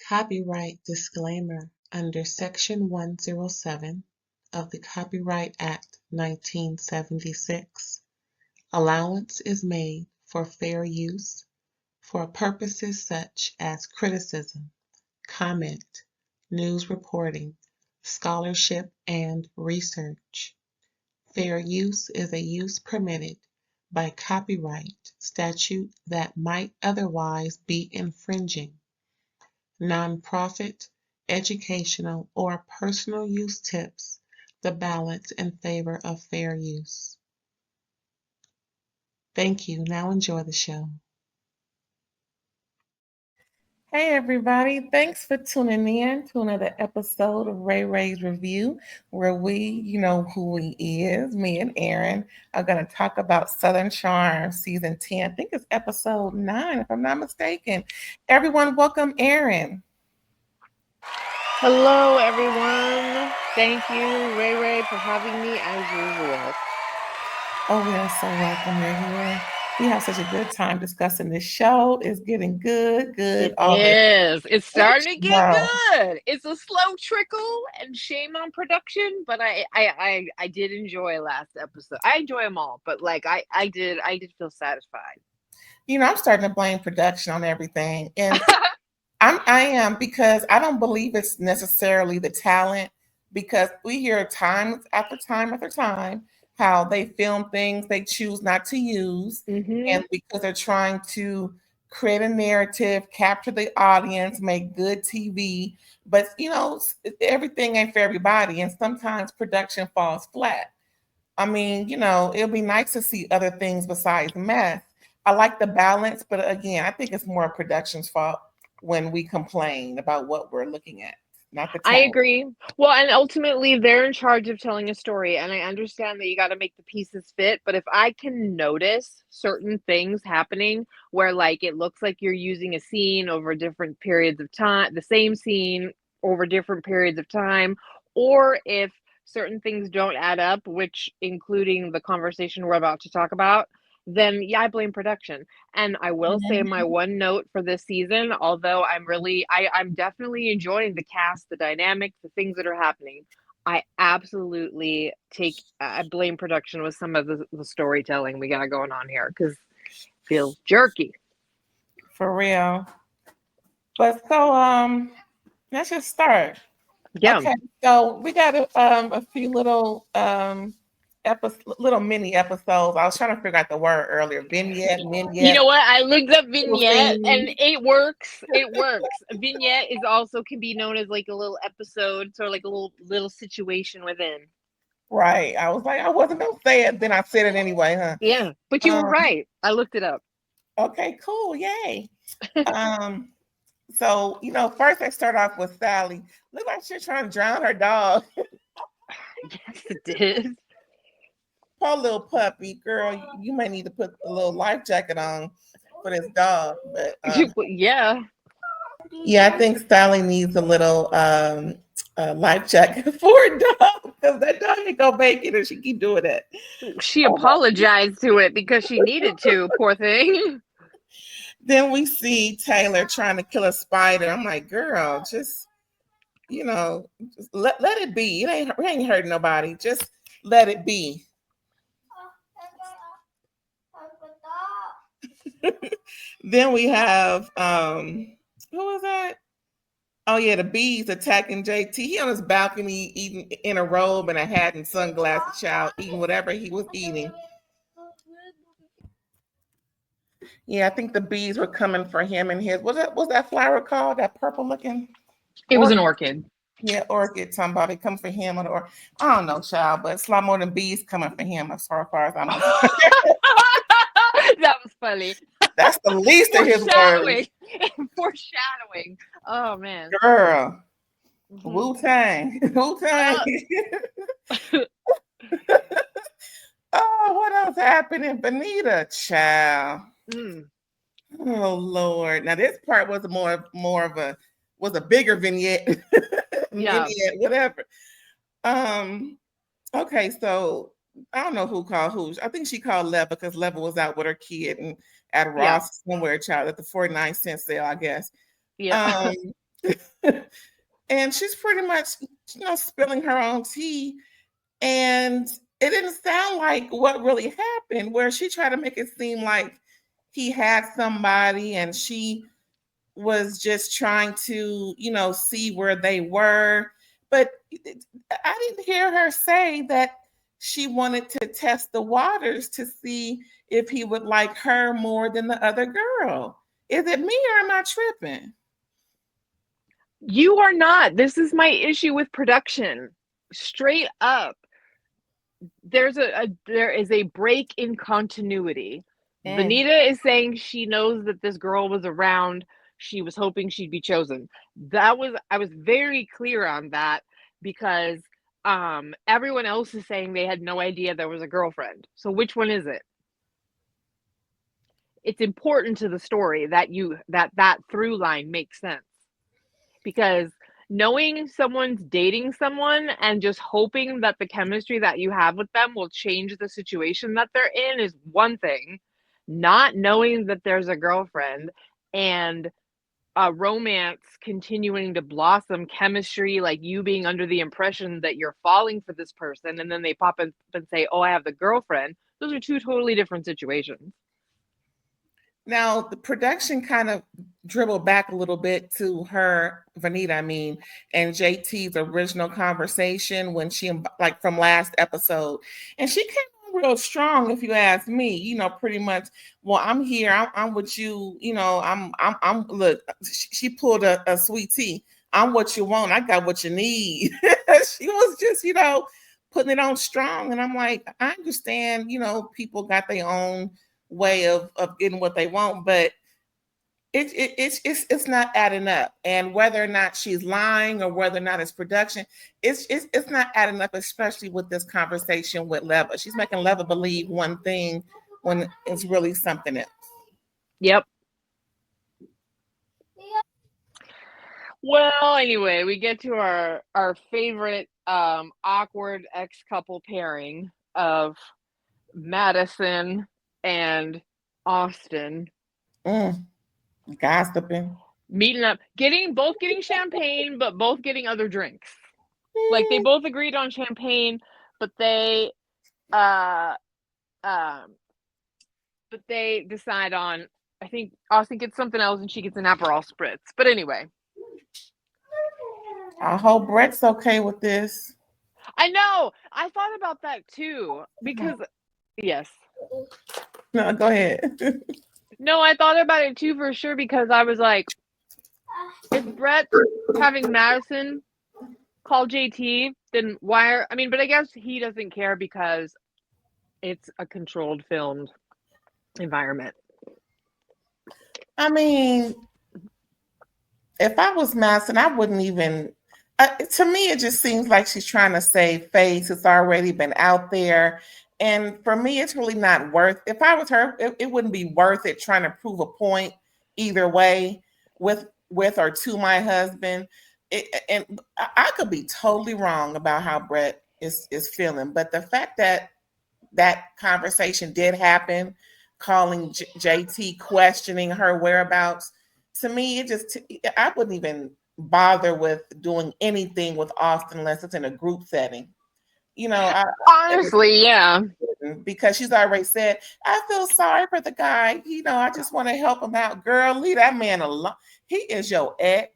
Copyright disclaimer under Section 107 of the Copyright Act 1976. Allowance is made for fair use for purposes such as criticism, comment, news reporting, scholarship, and research. Fair use is a use permitted by copyright statute that might otherwise be infringing. Nonprofit, educational, or personal use tips the balance in favor of fair use. Thank you. Now enjoy the show. Hey everybody, thanks for tuning in to another episode of RAERAEs Review, where we, you know who he is, me and Aaron, are going to talk about Southern Charm Season 10. I think it's episode 9, if I'm not mistaken. Everyone, welcome Aaron. Hello everyone. Thank you, Ray, for having me as usual. Oh, we are so welcome. You're here. We have such a good time discussing this show. It's getting good. It is. It's starting to get good. It's a slow trickle, and shame on production, but I did enjoy last episode. I enjoy them all, but like I did feel satisfied. You know, I'm starting to blame production on everything, and I am, because I don't believe it's necessarily the talent, because we hear time after time after time how they film things they choose not to use, and because they're trying to create a narrative, capture the audience, make good TV. But, you know, everything ain't for everybody, and sometimes production falls flat. I mean, you know, it'll be nice to see other things besides meth. I like the balance, but again, I think it's more production's fault when we complain about what we're looking at. Not the talent. I agree. Well, and ultimately they're in charge of telling a story, and I understand that you got to make the pieces fit, but if I can notice certain things happening where like it looks like you're using a scene over different periods of time, the same scene over different periods of time, or if certain things don't add up, which including the conversation we're about to talk about, then yeah, I blame production. And I will say my one note for this season, although I'm definitely enjoying the cast, the dynamics, the things that are happening, I absolutely I blame production with some of the storytelling we got going on here, because it feels jerky. For real. But so let's just start. Yeah. Okay, so we got a few little little mini episodes. I was trying to figure out the word earlier. Vignette. You know what? I looked up vignette and it works. It works. Vignette is also can be known as like a little episode, sort of like a little situation within. Right. I was like, I wasn't gonna say it, then I said it anyway, huh? Yeah, but you were right. I looked it up. Okay, cool. Yay. So, you know, first they start off with Sally. Look like she's trying to drown her dog. Yes, it did. Poor little puppy. Girl, you may need to put a little life jacket on for this dog. But yeah. Yeah, I think Sally needs a little life jacket for a dog, because that dog ain't gonna make it and she keep doing that. She apologized to it because she needed to, poor thing. Then we see Taylor trying to kill a spider. I'm like, girl, just, you know, just let it be. It ain't hurting nobody. Just let it be. Then we have who was that? Oh yeah, the bees attacking JT. He on his balcony eating in a robe and a hat and sunglasses, child, eating whatever he was eating. Yeah, I think the bees were coming for him and his. Was that flower called? That purple looking? It was an orchid. Yeah, orchid. Somebody come for him, or I don't know, child, but it's a lot more than bees coming for him as far as I'm concerned. That was funny. That's the least of his words. Foreshadowing. Oh man. Girl. Mm-hmm. Wu-Tang. Oh, what else happened in Venita, child? Oh Lord. Now this part was more of a bigger vignette. Yeah. Vignette, whatever. Okay, so I don't know who called who. I think she called Leva because Leva was out with her kid and at Ross somewhere, child, at the 49-cent sale, I guess. Yeah. And she's pretty much, spilling her own tea. And it didn't sound like what really happened, where she tried to make it seem like he had somebody and she was just trying to, see where they were. But I didn't hear her say that she wanted to test the waters to see if he would like her more than the other girl. Is it me or am I tripping? You are not. This is my issue with production. Straight up. There is a break in continuity. Venita is saying she knows that this girl was around. She was hoping she'd be chosen. I was very clear on that because everyone else is saying they had no idea there was a girlfriend. So which one is it? It's important to the story that that through line makes sense. Because knowing someone's dating someone and just hoping that the chemistry that you have with them will change the situation that they're in is one thing. Not knowing that there's a girlfriend and a romance continuing to blossom, chemistry, like you being under the impression that you're falling for this person, and then they pop in and say, "Oh, I have the girlfriend." Those are two totally different situations. Now, the production kind of dribbled back a little bit to her, Venita, and JT's original conversation when she, like from last episode. And she came on real strong, if you ask me, pretty much, well, I'm here, I'm with you, look, she pulled a sweet tea. I'm what you want. I got what you need. She was just, putting it on strong. And I'm like, I understand, people got their own way of getting what they want, but it's not adding up. And whether or not she's lying or whether or not it's production, it's not adding up, especially with this conversation with Leva. She's making Leva believe one thing when it's really something else. Yep. Well, anyway, we get to our favorite awkward ex-couple pairing of Madison and Austen. Gossiping. Meeting up, both getting champagne, but both getting other drinks. Like they both agreed on champagne, but they decide on, I think Austen gets something else and she gets an Aperol spritz. But anyway. I hope Brett's okay with this. I know. I thought about that too. Because yes. No, go ahead. No, I thought about it too for sure, because I was like, if Brett having Madison call JT, then why but I guess he doesn't care because it's a controlled filmed environment. If I was Madison, I wouldn't even, to me, it just seems like she's trying to save face. It's already been out there. And for me, it's really not worth, if I was her, it wouldn't be worth it trying to prove a point either way with or to my husband. And I could be totally wrong about how Brett is feeling. But the fact that that conversation did happen, calling JT, questioning her whereabouts, to me, I wouldn't even bother with doing anything with Austen unless it's in a group setting. Honestly, yeah. Because she's already said, I feel sorry for the guy. I just want to help him out. Girl, leave that man alone. He is your ex.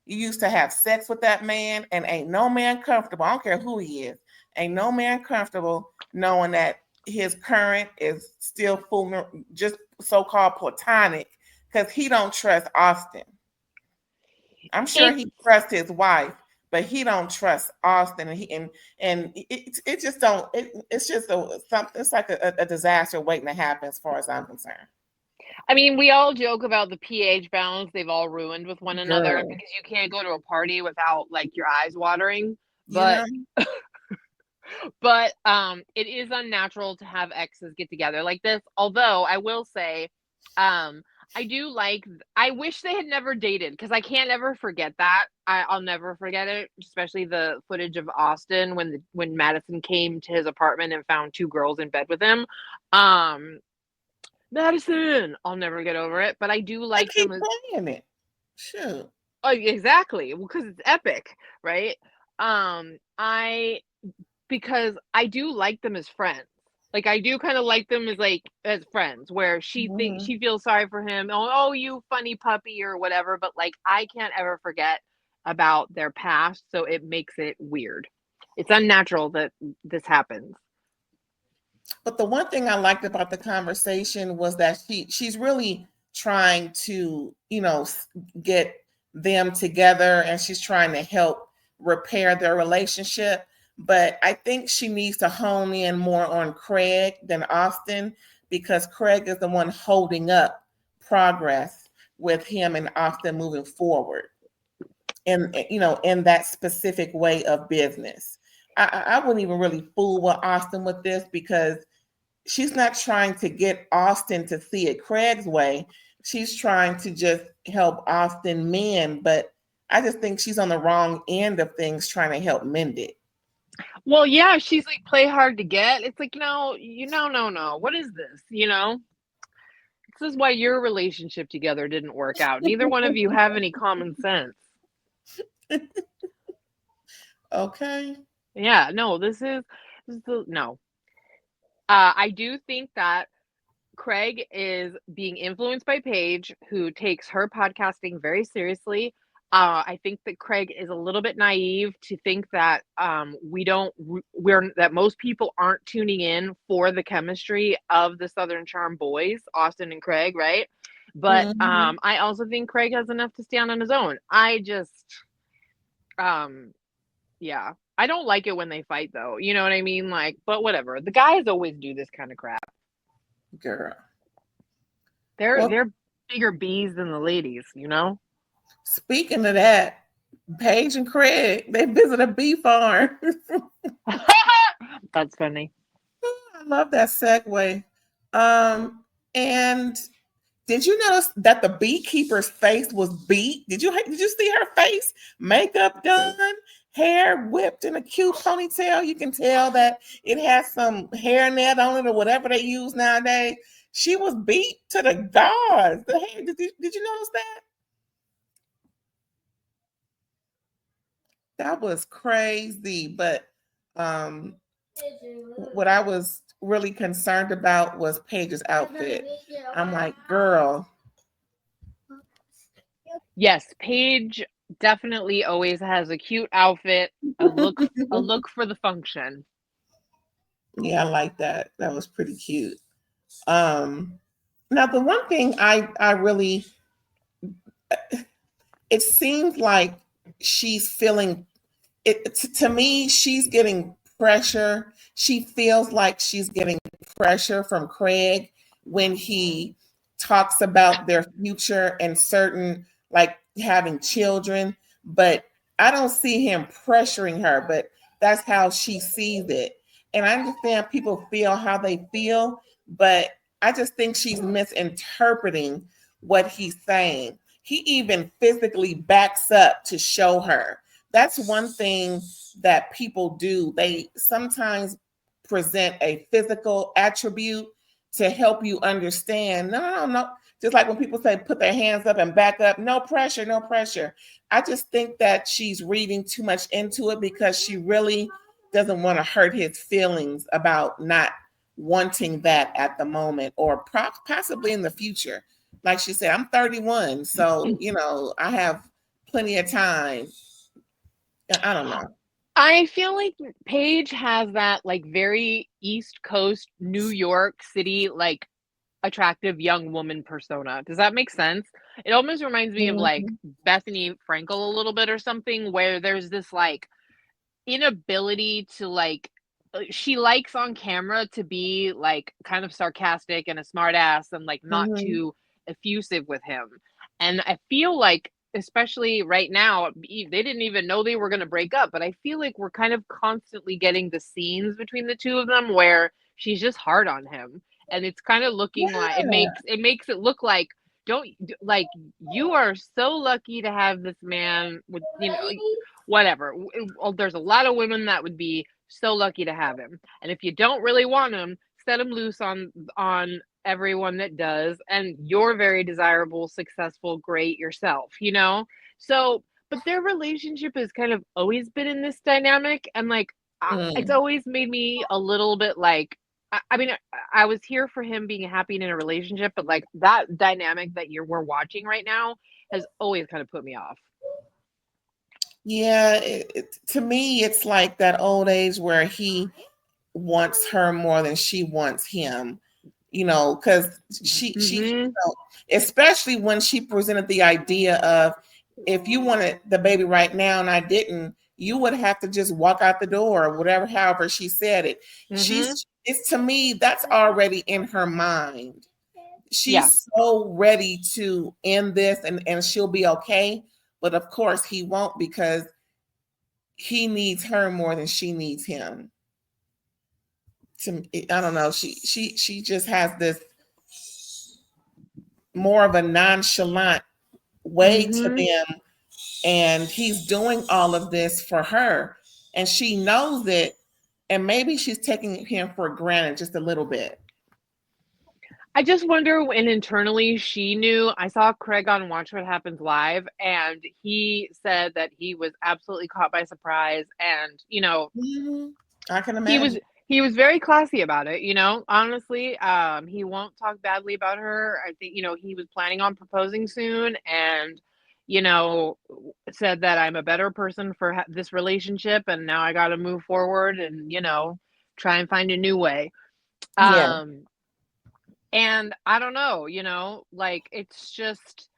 You used to have sex with that man, and ain't no man comfortable. I don't care who he is. Ain't no man comfortable knowing that his current is still fooling, just so-called platonic, because he don't trust Austen. I'm sure he trusts his wife, but he don't trust Austen, and it just don't. It's just something. It's like a disaster waiting to happen, as far as I'm concerned. We all joke about the pH balance they've all ruined with one another, because you can't go to a party without like your eyes watering. But but it is unnatural to have exes get together like this. Although I will say, I wish they had never dated, because I can't ever forget that. I'll never forget it, especially the footage of Austen when Madison came to his apartment and found two girls in bed with him. Madison, I'll never get over it. But I do like them. Keep playing it. Shoot. Oh, exactly. Well, because it's epic, right? I because I do like them as friends. Like I do kind of like them as as friends, where Mhm. she feels sorry for him. Oh, you funny puppy or whatever. But like I can't ever forget about their past, so it makes it weird. It's unnatural that this happens. But the one thing I liked about the conversation was that she's really trying to, get them together, and she's trying to help repair their relationship. But I think she needs to hone in more on Craig than Austen, because Craig is the one holding up progress with him and Austen moving forward in that specific way of business. I wouldn't even really fool with Austen with this, because she's not trying to get Austen to see it Craig's way. She's trying to just help Austen mend, but I just think she's on the wrong end of things trying to help mend it. Well, yeah, she's like play hard to get. It's like no, no. What is this? This is why your relationship together didn't work out. Neither one of you have any common sense. Okay. Yeah, no, no. I do think that Craig is being influenced by Paige, who takes her podcasting very seriously. I think that Craig is a little bit naive to think that that most people aren't tuning in for the chemistry of the Southern Charm boys, Austen and Craig, right? But Mhm. I also think Craig has enough to stand on his own. I just um yeah. I don't like it when they fight though. You know what I mean? Like, but whatever. The guys always do this kind of crap. Girl. They're Well, they're bigger bees than the ladies. speaking of that, Paige and Craig, they visit a bee farm. That's funny. I love that segue. And did you notice that the beekeeper's face was beat? Did you see her face? Makeup done, hair whipped in a cute ponytail. You can tell that it has some hairnet on it or whatever they use nowadays. She was beat to the gods. The hair, did you notice that? That was crazy. But um, what I was really concerned about was Paige's outfit. I'm like, girl, Yes, Paige definitely always has a cute outfit, a look for the function. yeah, I like that. That was pretty cute. Um, Now the one thing I really, it seems like she's feeling it to me. She's getting pressure. She feels like she's getting pressure from Craig when he talks about their future and certain, like having children. But I don't see him pressuring her. But that's how she sees it. And I understand people feel how they feel, but I just think she's misinterpreting what he's saying. He even physically backs up to show her. That's one thing that people do. They sometimes present a physical attribute to help you understand. No, no, no. Just like when people say put their hands up and back up, no pressure, no pressure. I just think that she's reading too much into it, because she really doesn't want to hurt his feelings about not wanting that at the moment, or possibly in the future. Like she said, I'm 31, so I have plenty of time. I don't know. I feel like Paige has that like very East Coast New York City like attractive young woman persona. Does that make sense? It almost reminds me of like Mhm. Bethany Frankel a little bit or something, where there's this like inability to she likes on camera to be like kind of sarcastic and a smart ass and like not Mhm. too effusive with him. And I feel like especially right now they didn't even know they were going to break up, but I feel like we're kind of constantly getting the scenes between the two of them where she's just hard on him, and it's kind of looking like Yeah. it makes it look like don't like you are so lucky to have this man with whatever. There's a lot of women that would be so lucky to have him, and if you don't really want him, set him loose on everyone that does. And you're very desirable, successful, great yourself. So, but their relationship has kind of always been in this dynamic, and like it's Mm. always made me a little bit like. I mean, I was here for him being happy in a relationship, but like that dynamic that we're watching right now has always kind of put me off. Yeah, to me, it's like that old age where he wants her more than she wants him. Because Mm-hmm. especially when she presented the idea of, if you wanted the baby right now and I didn't, you would have to just walk out the door or whatever, however she said it. Mm-hmm. It's to me, that's already in her mind. Yeah. She's so ready to end this, and she'll be okay. But of course he won't, because he needs her more than she needs him. I don't know. She just has this more of a nonchalant way to Mm-hmm. them, and he's doing all of this for her, and she knows it, and maybe she's taking him for granted just a little bit. I just wonder when internally she knew. I saw Craig on Watch What Happens Live, and he said that he was absolutely caught by surprise, and Mhm. I can he was imagine. he was very classy about it. Honestly, he won't talk badly about her. I think he was planning on proposing soon, and you know said that I'm a better person for this relationship, and now I got to move forward and try and find a new way. Yeah. Um, and I don't know, like it's just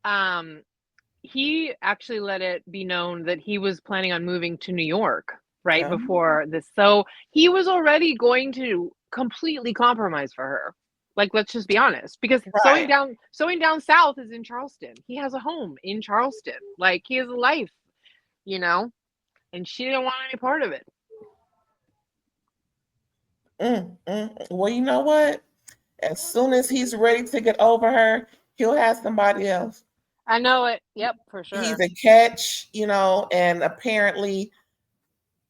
um he actually let it be known that he was planning on moving to New York right Oh, before this. So he was already going to completely compromise for her. Like, let's just be honest, because sewing right. down south is in Charleston. He has a home in Charleston. Like, he has a life, you know, and she didn't want any part of it. Well, you know what? As soon as he's ready to get over her, he'll have somebody else. I know it. Yep, for He's sure. a catch, and apparently,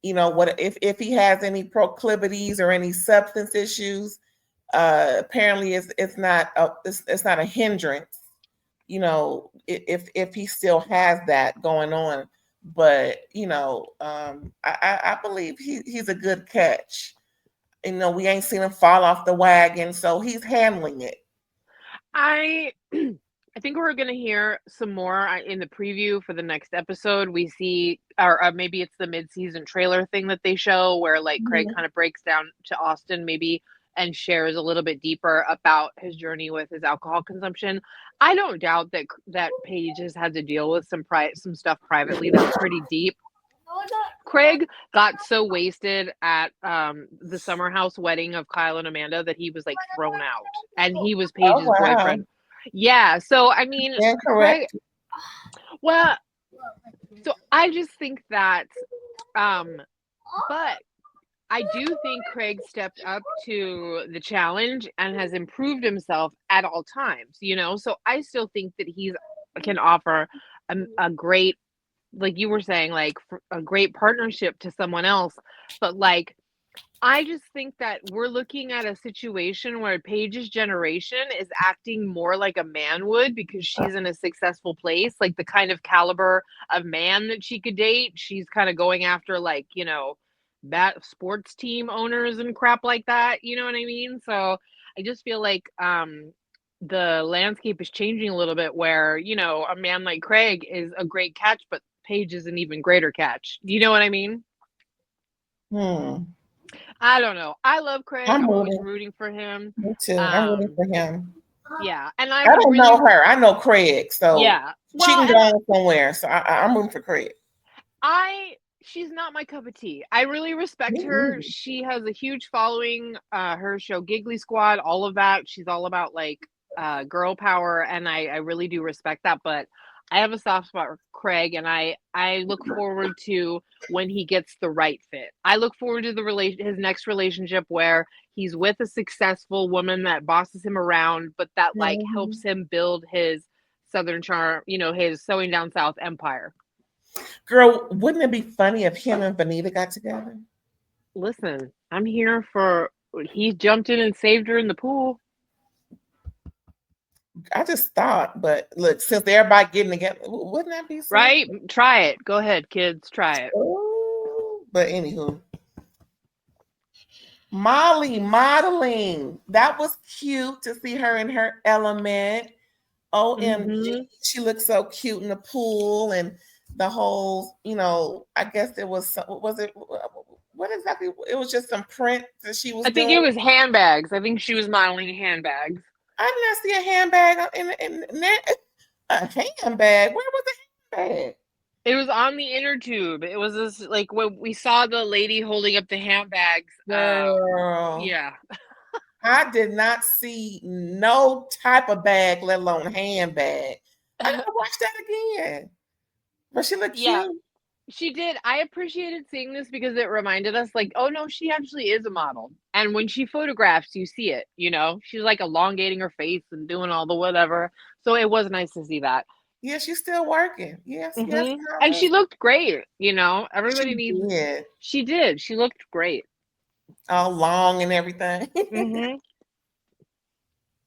what if he has any proclivities or any substance issues, apparently it's not a hindrance, if he still has that going on. But I believe he's a good catch. We ain't seen him fall off the wagon, so he's handling it. I I think we're gonna hear some more in the preview for the next episode. We see, or maybe it's the mid-season trailer thing that they show, where like Craig Mhm. kind of breaks down to Austen, maybe, and shares a little bit deeper about his journey with his alcohol consumption. I don't doubt that Paige has had to deal with some stuff privately that's pretty deep. Craig got so wasted at the summer house wedding of Kyle and Amanda that he was like thrown out, and he was Oh Paige's wow. boyfriend. Yeah, so I mean, Craig. Incorrect. Well, so I just think that, um, but I do think Craig stepped up to the challenge and has improved himself at all times. So I still think that he's can offer a great, like you were saying, like a great partnership to someone else. But like, I just think that we're looking at a situation where Paige's generation is acting more like a man would because she's in a successful place, like the kind of caliber of man that she could date. She's kind of going after like, that sports team owners and crap like that. You know what I mean? So I just feel like the landscape is changing a little bit where, a man like Craig is a great catch, but Paige is an even greater catch. Do you know what I mean? Hmm. I don't know. I love Craig. I'm I'm always rooting. rooting for him. Me too. I'm rooting Um, for him. yeah, and I I would don't know really, her. I know Craig, so yeah. she Well, can go and on somewhere. So I'm rooting for Craig. she's not my cup of tea. I really Me respect her. either. She has a huge following. Her show Giggly Squad, all of that. She's all about like girl power, and I really do respect that. But I have a soft spot for Craig, and I look forward to when he gets the right fit. I look forward to his next relationship where he's with a successful woman that bosses him around, but that like helps Mhm. him build his Southern charm, his sewing down South empire. Girl, wouldn't it be funny if him and Venita got together? Listen, I'm here for he jumped in and saved her in the pool. I just thought, but look, since everybody getting together, wouldn't that be something? Right? Try it. Go ahead, kids. Try it. Oh, but anywho, Molly modeling. That was cute to see her in her element. OMG, she looked so cute in the pool and the whole, I guess it was, what exactly? It was just some print that she was I think doing. it was handbags. I think she was modeling handbags. I did not see a handbag in a handbag. Where was the handbag? It was on the inner tube. It was this, like, when we saw the lady holding up the handbags. Girl. Yeah. I did not see no type of bag, let alone handbag. I gotta watch that again. But she looked Yeah. cute. She did. I appreciated seeing this because it reminded us, like, oh no, she actually is a model. And when she photographs, you see it, She's like elongating her face and doing all the whatever. So it was nice to see that. Yeah, she's still working. Yes, yes. And she looked great, Everybody needs. Did. She did. She looked great. All long and everything.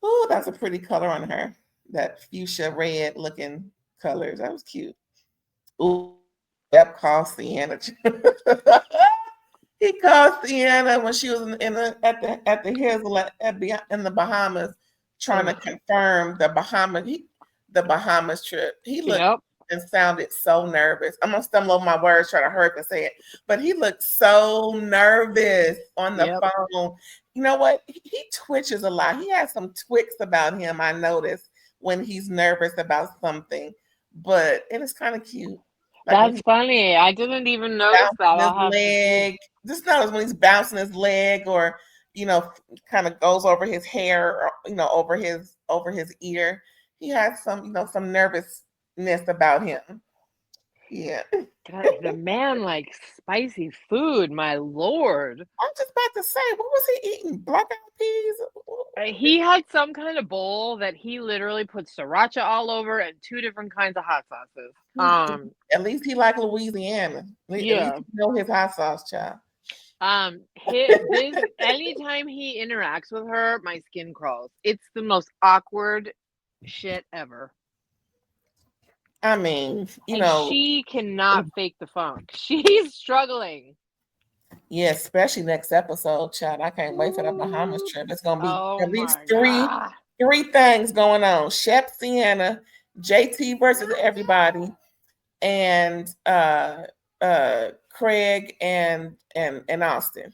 Oh, that's a pretty color on her. That fuchsia red looking colors. That was cute. Ooh, Shep called Sienna. He called Sienna when she was in the in the Bahamas, trying to confirm the Bahamas trip. He looked and sounded so nervous. I'm gonna stumble over my words trying to hurry up and say it, but he looked so nervous on the phone. You know what? He twitches a lot. He has some twicks about him. I noticed when he's nervous about something, but it is kind of cute. Like, that's funny. I didn't even notice that. His leg. Just notice when he's bouncing his leg, or kind of goes over his hair, or over his ear. He has some some nervousness about him. Yeah. God, the man likes spicy food, my lord. I'm just about to say, what was he eating? Black-eyed peas? He had some kind of bowl that he literally put sriracha all over and 2 different kinds of hot sauces. At least he like Louisiana. Yeah. At least he know his hot sauce, child. Anytime he interacts with her, my skin crawls. It's the most awkward shit ever. I mean, she cannot fake the funk. She's struggling. Yeah, especially next episode, child. I can't wait for the Bahamas trip. It's gonna be at least three things going on: Shep, Sienna, JT versus everybody, and Craig and Austen.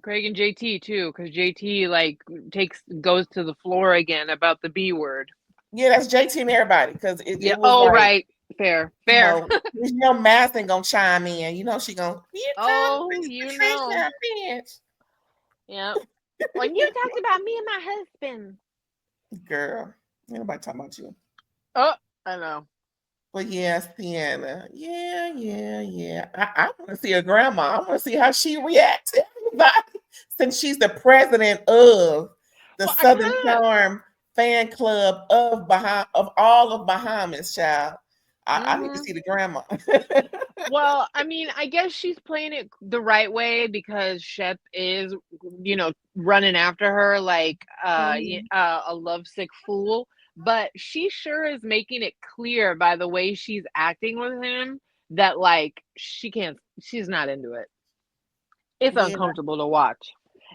Craig and JT too, because JT goes to the floor again about the B word. Yeah, that's JT and everybody, because it was right. Fair. Madison gonna chime in. She gonna. Patricia, bitch. Yeah. When you talked about me and my husband, girl, ain't nobody talking about you. Oh, I know. But yes, Sienna. Yeah. I want to see her grandma. I want to see how she reacts to everybody, since she's the president of the Southern Charm fan club of all of Bahamas, child. I need to see the grandma. Well, I mean, I guess she's playing it the right way, because Shep is, running after her like a lovesick fool. But she sure is making it clear by the way she's acting with him that she's not into it. It's uncomfortable to watch.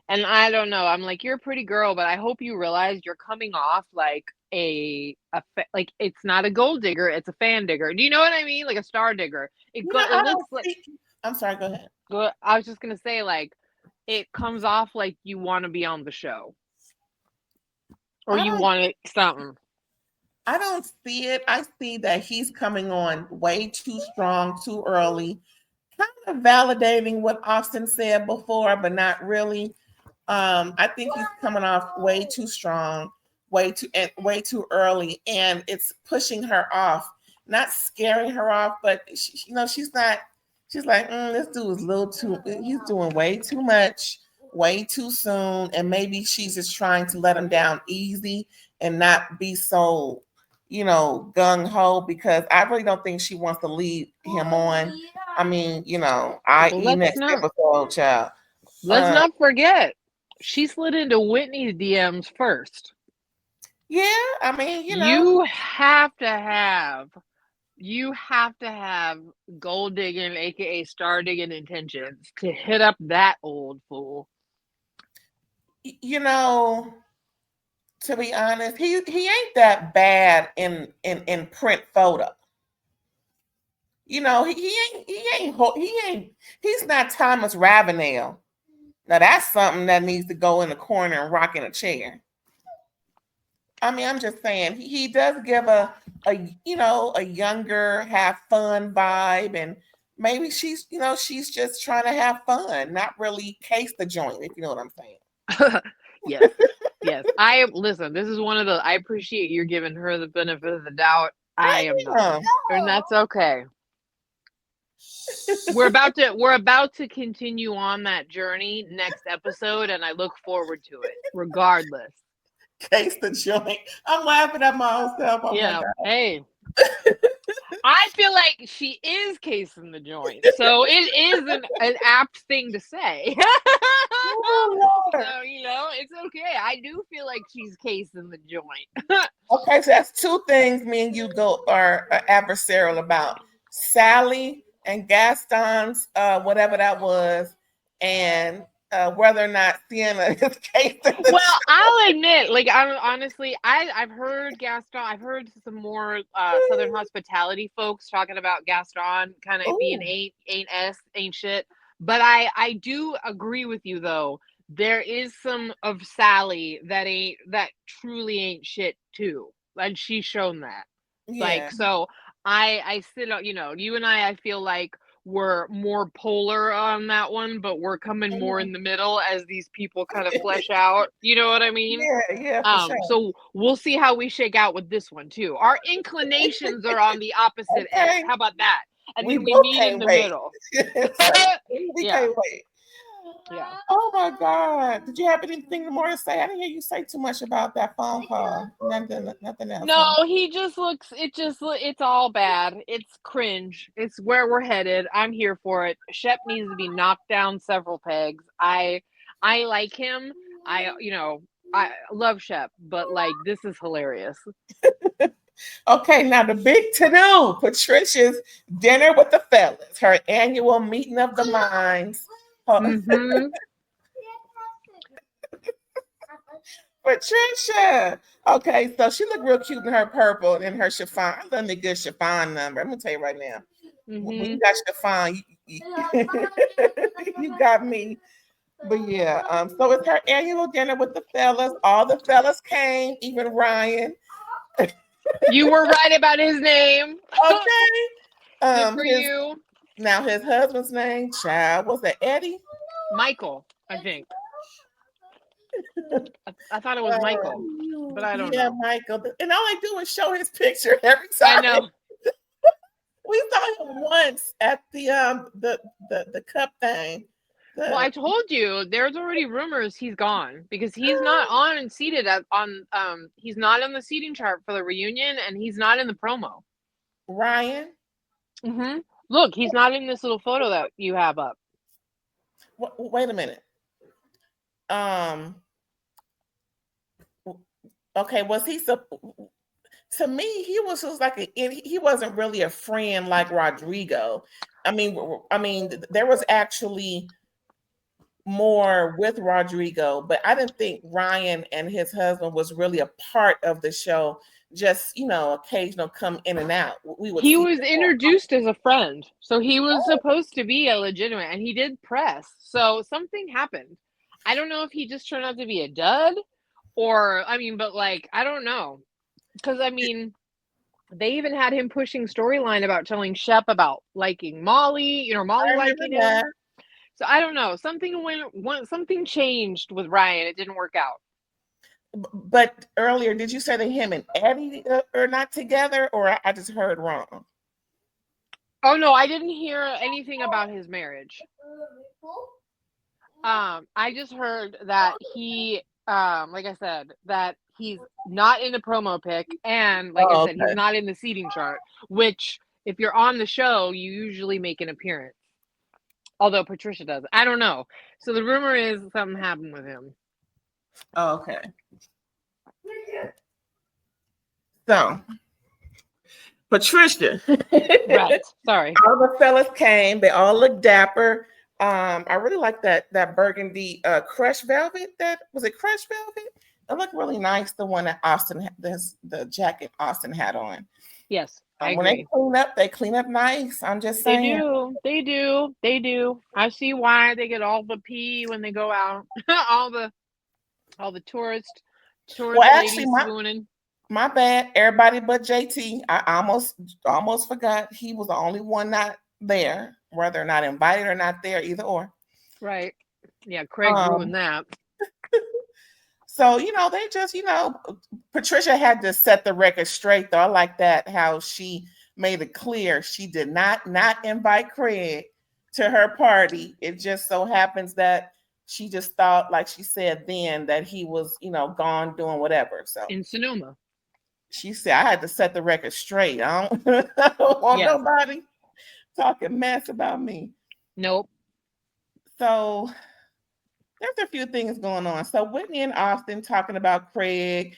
And I don't know. I'm like, you're a pretty girl, but I hope you realize you're coming off like it's not a gold digger, it's a fan digger. Do you know what I mean? Like a star digger. It looks like. I'm sorry. Go ahead. I was just gonna say, like, it comes off like you want to be on the show, or you want something. I don't see it. I see that he's coming on way too strong, too early, kind of validating what Austen said before, but not really. I think he's coming off way too strong, way too early, and it's pushing her off, not scaring her off, but she's not. She's like, this dude is a little too. He's doing way too much, way too soon, and maybe she's just trying to let him down easy and not be so, gung ho, because I really don't think she wants to lead him on. I mean, next episode, child. Let's not forget, she slid into Whitney's DMs first. Yeah, I mean, You have to have gold digging, aka star digging intentions to hit up that old fool. you know, to be honest, he ain't that bad in print photo. He's not Thomas Ravenel. Now that's something that needs to go in the corner and rock in a chair. I mean, I'm just saying he does give a younger, have fun vibe, and maybe she's just trying to have fun, not really case the joint, if you know what I'm saying. Yes. Yes. This is one of the, I appreciate you're giving her the benefit of the doubt. I am not. And that's okay. We're about to continue on that journey next episode, and I look forward to it, regardless. Case the joint. I'm laughing at my own self. Oh my God. Hey. I feel like she is casing the joint, so it is an apt thing to say. So, it's okay. I do feel like she's casing the joint. Okay, so that's two things me and you are adversarial about: Sally and Gaston's whatever that was, and whether or not Sienna is casing the Well, joint. I'll admit, like, I've heard Gaston. I've heard some more Southern hospitality folks talking about Gaston kind of being ain't shit. But I do agree with you though. There is some of Sally that truly ain't shit too, and she's shown that. Yeah. Like, so I still, you and I feel like we're more polar on that one, but we're coming more in the middle as these people kind of flesh out. You know what I mean? Yeah, for sure. So we'll see how we shake out with this one too. Our inclinations are on the opposite end. How about that? And then we meet in the middle. We can't wait. Yeah. Oh my God. Did you have anything more to say? I didn't hear you say too much about that phone call. Nothing else. No, he just looks, it's all bad. It's cringe. It's where we're headed. I'm here for it. Shep needs to be knocked down several pegs. I like him. I love Shep, but like, this is hilarious. Okay, now the big to-do, Patricia's dinner with the fellas, her annual meeting of the minds. Mm-hmm. Patricia. Okay, so she looked real cute in her purple and her chiffon. I love me good chiffon number. I'm gonna tell you right now. Mm-hmm. When you got chiffon, you got me. But yeah, so it's her annual dinner with the fellas. All the fellas came, even Ryan. You were right about his name. Okay. Good for you. Now his husband's name, child, was that Eddie? Michael, I think. I thought it was Michael, but I don't know. Yeah, Michael. And all I do is show his picture every time. I know. We saw him once at the cup thing. Well, I told you there's already rumors he's gone because he's not he's not on the seating chart for the reunion, and he's not in the promo. Ryan. Mm-hmm. Look, he's not in this little photo that you have up. Wait a minute. Okay, was he to me, he was just like he wasn't really a friend like Rodrigo. I mean, there was actually more with Rodrigo, but I didn't think Ryan and his husband was really a part of the show. Just occasional come in and out. He was introduced as a friend, so he was supposed to be a legitimate, and he did press. So something happened. I don't know if he just turned out to be a dud, or but like, I don't know, because they even had him pushing storyline about telling Shep about liking Molly, Molly liking him. So I don't know. Something changed with Ryan. It didn't work out. But earlier, did you say that him and Eddie are not together, or I just heard wrong? Oh no, I didn't hear anything about his marriage. I just heard that he, like I said, that he's not in the promo pic, and like I said, he's not in the seating chart. Which, if you're on the show, you usually make an appearance. Although Patricia does. I don't know. So the rumor is something happened with him. Oh, okay. So, Patricia. Right. Sorry. All the fellas came. They all looked dapper. I really like that burgundy crush velvet. That was it, crush velvet. It looked really nice. The one that Austen, the jacket Austen had on. Yes, I When agree. they clean up nice. I'm just They saying. do. They do. They do. I see why they get all the pee when they go out. all the tourist Well, actually, ladies swooning. my bad. Everybody but JT. I almost forgot he was the only one not there, whether or not invited or not there, either or. Right. Yeah, Craig Um, ruined that. So, they just, Patricia had to set the record straight, though. I like that, how she made it clear she did not invite Craig to her party. It just so happens that she just thought, like she said then, that he was, gone doing whatever. So In Sonoma. she said, I had to set the record straight. I don't want nobody talking mess about me. Nope. So there's a few things going on. So Whitney and Austen talking about Craig,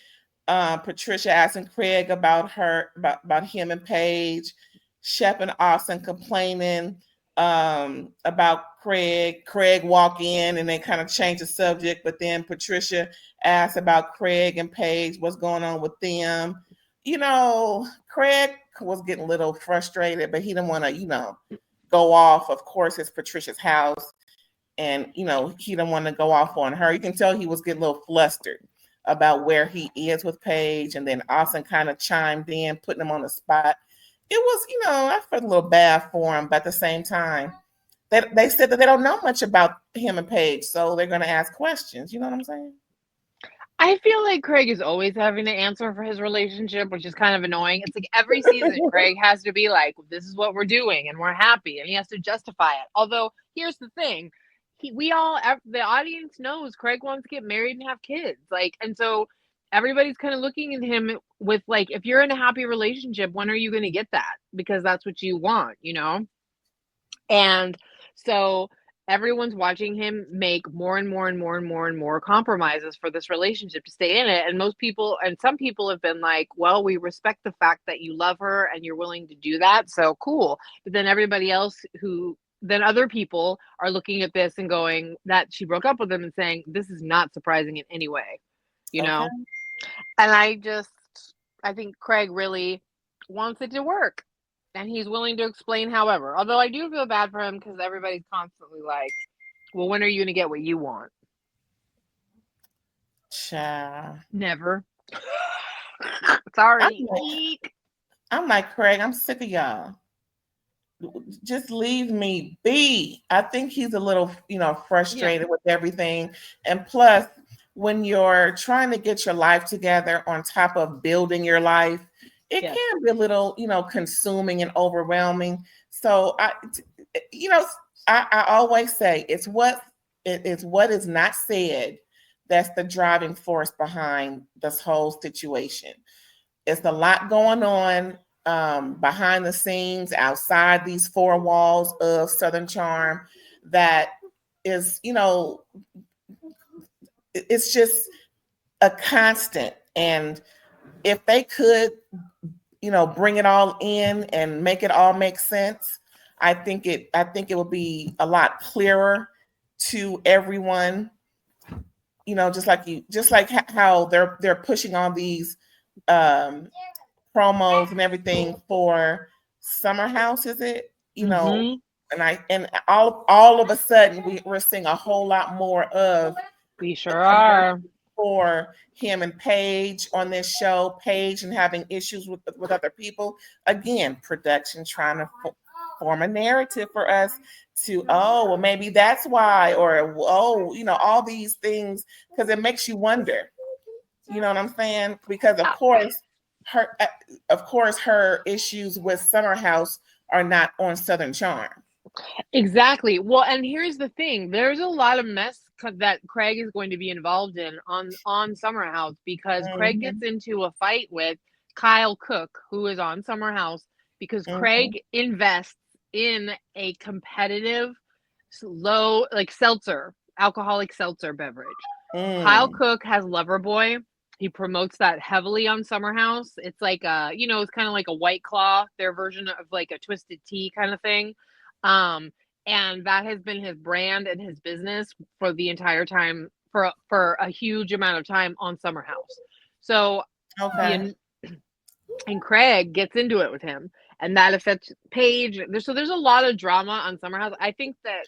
Patricia asking Craig about him and Paige, Shep and Austen complaining about Craig. Craig walk in and they kind of change the subject, but then Patricia asks about Craig and Paige, what's going on with them. Craig was getting a little frustrated, but he didn't want to, go off. Of course, it's Patricia's house. And, he didn't want to go off on her. You can tell he was getting a little flustered about where he is with Paige. And then Austen kind of chimed in, putting him on the spot. It was, I felt a little bad for him, but at the same time, they said that they don't know much about him and Paige, so they're going to ask questions. You know what I'm saying? I feel like Craig is always having to answer for his relationship, which is kind of annoying. It's like every season, Craig has to be like, this is what we're doing and we're happy, and he has to justify it. Although, here's the thing. The audience knows Craig wants to get married and have kids. And so everybody's kind of looking at him with if you're in a happy relationship, when are you going to get that? Because that's what you want, And so everyone's watching him make more and more and more and more and more compromises for this relationship to stay in it. And some people have been like, well, we respect the fact that you love her and you're willing to do that. So cool. But then other people are looking at this and going that she broke up with him and saying, this is not surprising in any way, know? And I think Craig really wants it to work and he's willing to explain however, although I do feel bad for him because everybody's constantly like, well, when are you going to get what you want? Never. Sorry. I'm like, Craig, I'm sick of y'all. Just leave me be. I think he's a little, frustrated with everything. And plus, when you're trying to get your life together on top of building your life, it can be a little, consuming and overwhelming. So I always say it's what is not said that's the driving force behind this whole situation. It's a lot going on behind the scenes, outside these four walls of Southern Charm, that is, it's just a constant. And if they could, bring it all in and make it all make sense, I think it would be a lot clearer to everyone. Just like how they're pushing all these promos and everything for Summer House, is it? And all of a sudden we're seeing a whole lot more of. We sure are. For him and Paige on this show, Paige and having issues with other people. Again, production trying to form a narrative for us to, well, maybe that's why, or all these things, because it makes you wonder. You know what I'm saying? Because of course her issues with Summer House are not on Southern Charm. Exactly. Well, and here's the thing. There's a lot of mess that Craig is going to be involved in on Summer House, because Craig gets into a fight with Kyle Cook, who is on Summer House, because Craig invests in a competitive alcoholic seltzer beverage. Kyle Cook has Loverboy. He promotes that heavily on Summer House. It's like it's kind of like a White Claw, their version of like a twisted tea kind of thing. And that has been his brand and his business for the entire time, for a huge amount of time on Summer House. So Okay. and Craig gets into it with him, and that affects Paige. There's a lot of drama on Summer House. I think that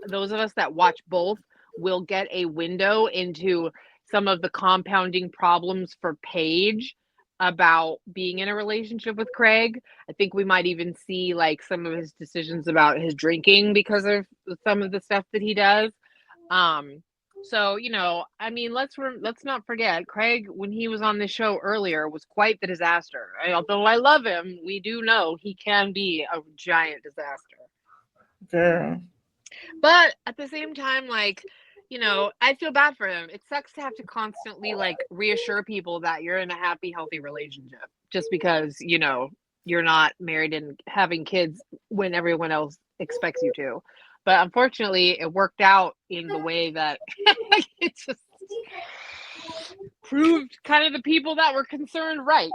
those of us that watch both will get a window into some of the compounding problems for Paige about being in a relationship with Craig. I think we might even see like some of his decisions about his drinking because of some of the stuff that he does. So, I mean, let's not forget Craig, when he was on this show earlier, was quite the disaster. Although I love him, we do know he can be a giant disaster. Girl. But at the same time, like, I feel bad for him. It sucks to have to constantly like reassure people that you're in a happy, healthy relationship just because, you're not married and having kids when everyone else expects you to. But unfortunately, it worked out in the way that it just proved kind of the people that were concerned right.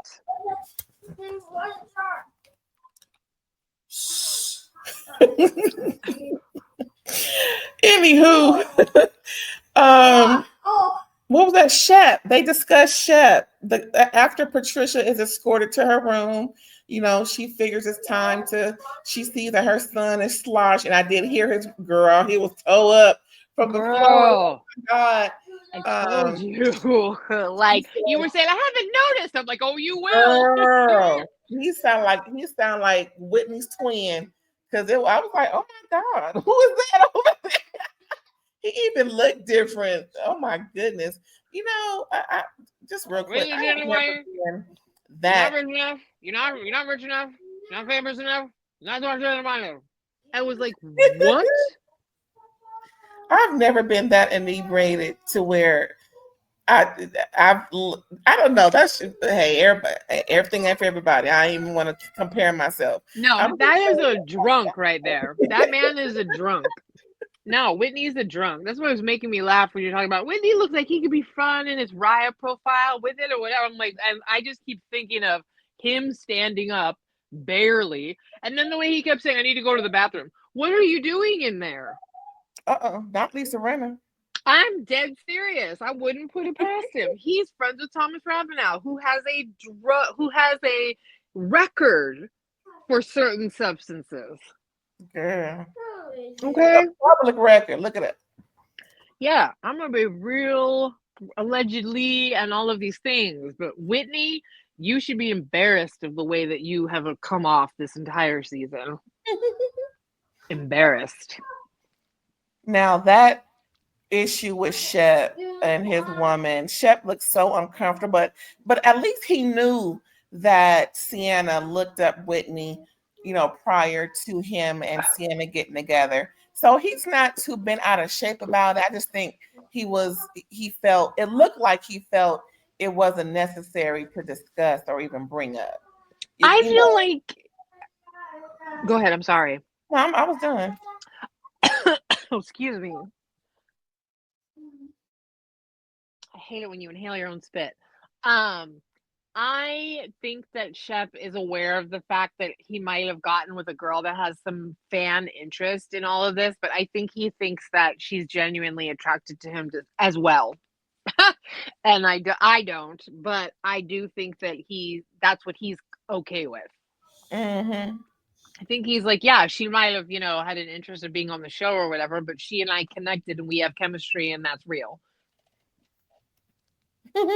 Anywho, what was that? Shep. They discussed Shep. After Patricia is escorted to her room, she figures it's time she sees that her son is sloshed. And I did hear his girl. He was toe up from the floor. Oh my God. I told you. Like, you were saying, I haven't noticed. I'm like, oh, you will. Girl, he sound like Whitney's twin. Because I was like, oh my God, who is that over there? He even looked different. Oh my goodness. I just real quick. You're not rich enough. You're not rich enough. You're not famous enough. You're not doing enough. I was like, what? I've never been that inebriated to where I don't know. Hey, everybody, everything ain't for everybody. I don't even want to compare myself. No, that is a drunk right there. That man is a drunk. No, Whitney's a drunk. That's what was making me laugh when you're talking about Whitney looks like he could be fun in his Raya profile with it or whatever. I'm like, and I just keep thinking of him standing up barely. And then the way he kept saying, I need to go to the bathroom. What are you doing in there? Not Lisa Rinna. I'm dead serious. I wouldn't put it past him. He's friends with Thomas Ravenel, who has a record for certain substances. Girl. Okay. Public record. Look at it. Yeah, I'm gonna be real allegedly and all of these things, but Whitney, you should be embarrassed of the way that you have come off this entire season. Embarrassed. Now that issue with Shep and his woman, Shep looked so uncomfortable, but at least he knew that Sienna looked up Whitney, prior to him and Sienna getting together. So he's not too bent out of shape about it. I just think it looked like he felt it wasn't necessary to discuss or even bring up. I feel like, go ahead, I'm sorry. No, I was done. Oh, excuse me. I hate it when you inhale your own spit. I think that Shep is aware of the fact that he might have gotten with a girl that has some fan interest in all of this, but I think he thinks that she's genuinely attracted to him as well. And I don't, but I do think that that's what he's okay with. Mm-hmm. I think he's like, yeah, she might have, had an interest in being on the show or whatever, but she and I connected and we have chemistry and that's real. That's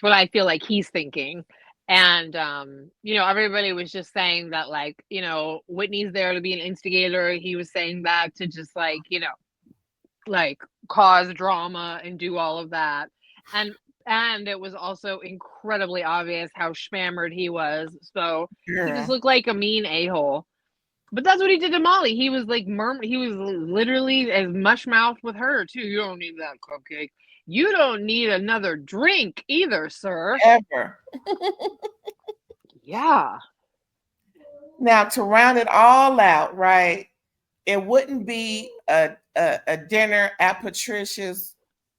what I feel like he's thinking. And, everybody was just saying that, like, Whitney's there to be an instigator. He was saying that to just like, like cause drama and do all of that. And it was also incredibly obvious how schmammered he was. So he just looked like a mean a-hole. But that's what he did to Molly. He was like, he was literally as mush mouthed with her too. You don't need that cupcake. You don't need another drink either, sir. Ever. Yeah. Now to round it all out, right? It wouldn't be a dinner at Patricia's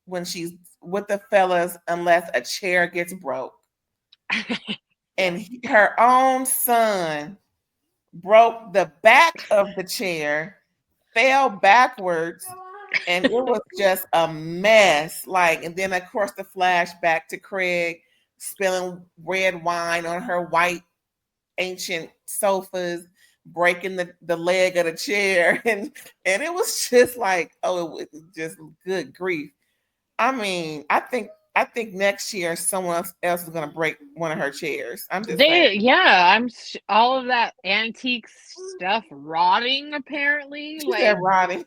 when she's with the fellas unless a chair gets broke. And her own son broke the back of the chair, fell backwards, and it was just a mess. Like, and then of course the flashback to Craig spilling red wine on her white ancient sofas, breaking the leg of the chair, and it was just like, oh, it was just good grief. I mean, I think next year someone else is gonna break one of her chairs. I'm just saying. All of that antique stuff rotting apparently. She Like, said rotting.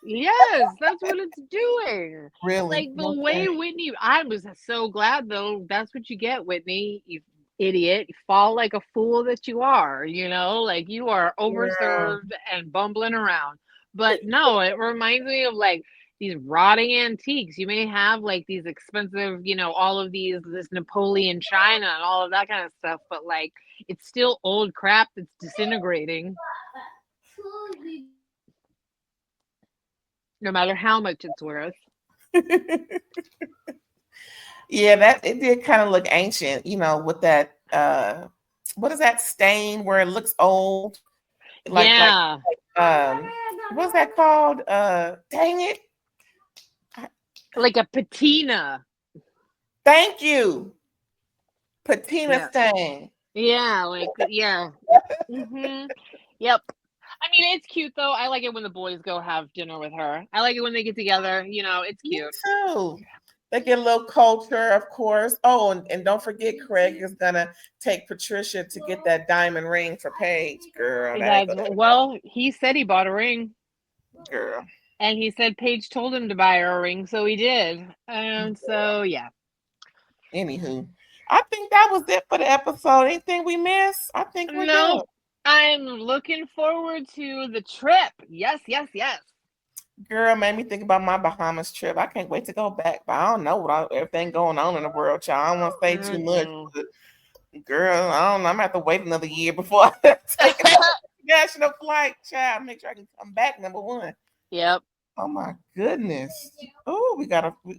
yes, that's what it's doing. Really? Like the way Okay. Whitney, I was so glad though. That's what you get, Whitney. You idiot. You fall like a fool that you are, like you are Girl. overserved and bumbling around. But no, it reminds me of like these rotting antiques. You may have like these expensive, all of this Napoleon china and all of that kind of stuff, but like it's still old crap that's disintegrating. No matter how much it's worth. Yeah, that it did kind of look ancient, with that what is that stain where it looks old? Like Yeah. what's that called? Dang it. Like a patina. Thank you. Patina Yeah. stain. Yeah, yeah. Mm-hmm. Yep. I mean, it's cute though. I like it when the boys go have dinner with her. I like it when they get together. It's Me cute. too. They get a little culture, of course. Oh, and don't forget, Craig is gonna take Patricia to get that diamond ring for Paige, girl. Well, he said he bought a ring. Girl. And he said Paige told him to buy her a ring, so he did. And so, yeah. Anywho, I think that was it for the episode. Anything we missed? I think we're No, good. I'm looking forward to the trip. Yes, yes, yes. Girl, made me think about my Bahamas trip. I can't wait to go back, but I don't know everything going on in the world, child. I don't want to say too much. But girl, I don't know. I'm gonna have to wait another year before I take another national flight, child. Make sure I can come back. Number one. Yep. Oh my goodness. Oh,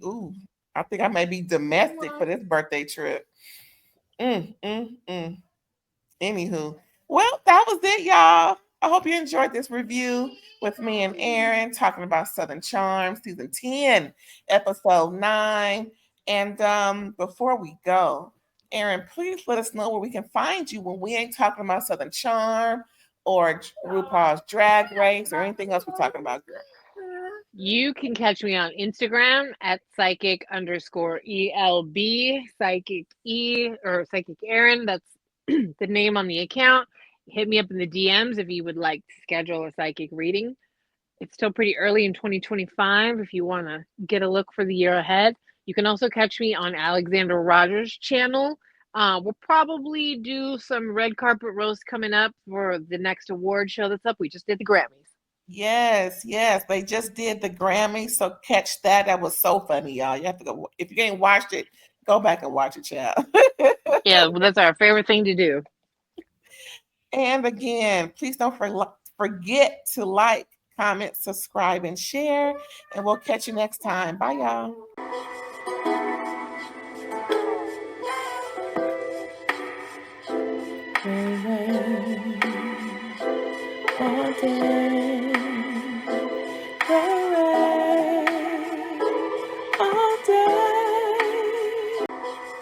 ooh. I think I may be domestic for this birthday trip. Mm. Anywho, well, that was it, y'all. I hope you enjoyed this review with me and Aaron talking about Southern Charm, season 10, episode 9. And before we go, Aaron, please let us know where we can find you when we ain't talking about Southern Charm or RuPaul's Drag Race or anything else we're talking about, girl. You can catch me on Instagram at psychic_ELB, psychic E or psychic Aaron. That's the name on the account. Hit me up in the DMs if you would like to schedule a psychic reading. It's still pretty early in 2025 if you want to get a look for the year ahead. You can also catch me on Alexander Rogers' channel. We'll probably do some red carpet roast coming up for the next award show that's up. We just did the Grammys. Yes. They just did the Grammys, so catch that. That was so funny, y'all. You have to go. If you ain't watched it, go back and watch it, child. Yeah, well, that's our favorite thing to do. And again, please don't forget to like, comment, subscribe, and share. And we'll catch you next time. Bye, y'all. All day.